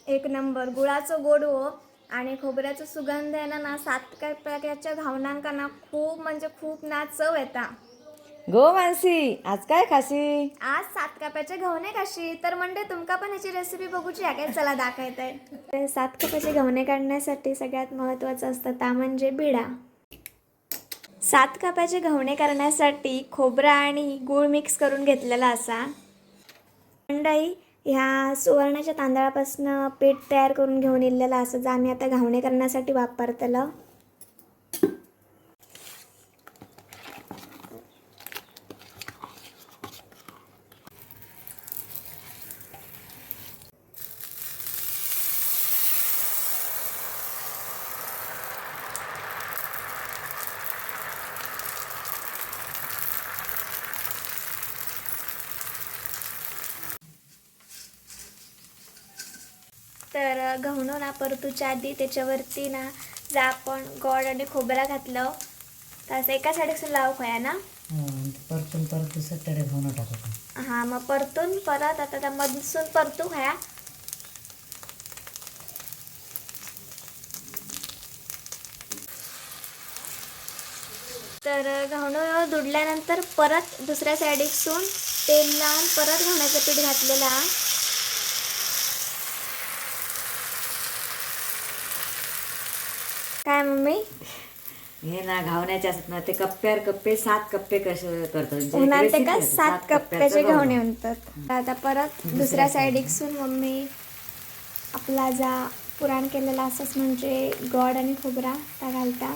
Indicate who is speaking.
Speaker 1: एक नंबर गुळाचं गोड हो आणि खोबऱ्याचं सुगंध आहे ना 7 प्रकारच्या घावणांका ना खूप म्हणजे खूप ना चव येता.
Speaker 2: गो मानसी आज काय खाशी?
Speaker 1: आज 7 कपाचे घवणे कशी तर म्हणजे तुमका पण ह्याची रेसिपी बघूची आहे काय? चला दाखवत आहे. 7 कपाचे घवणे काढण्यासाठी सगळ्यात महत्त्वाचं असतं ता म्हणजे बिडा. 7 कपाचे घवणे करण्यासाठी खोबरा आणि गूळ मिक्स करून घेतलेला असा. मंडळी ह्या सुवर्णाच्या तांदळापासून पीठ तयार करून घेऊन इलेला असं जे आम्ही आता घावणे करण्यासाठी वापरतलं. तर घावणं ना परतूच्या आधी त्याच्यावरती ना जर आपण गोड आणि खोबरा घातलं तर असं एका साईडसून लावू खोया ना.
Speaker 2: परतून परत दुसऱ्याकडे घावणं टाकतो.
Speaker 1: हां मग परतून परत आता त्या मधसून परतू खाया. तर घावणं दुडल्यानंतर परत दुसऱ्या साईडसून तेल लावून परत घावण्याचं पीठ घातलेलं आहे. काय मम्मी?
Speaker 2: हे ना घावण्याचे असतात ना ते कप्प्यावर कप्पे 7 कप्पे कसे करतात
Speaker 1: उन्हात ते का
Speaker 2: recipe
Speaker 1: 7
Speaker 2: कप्प्याचं
Speaker 1: कप्प्याचे घावणे
Speaker 2: घावणं.
Speaker 1: म्हणतात. आता परत दुसऱ्या साईडसून मम्मी आपला जा पुराण केलेला असंच म्हणजे गोड आणि खोबरा त्या घालता.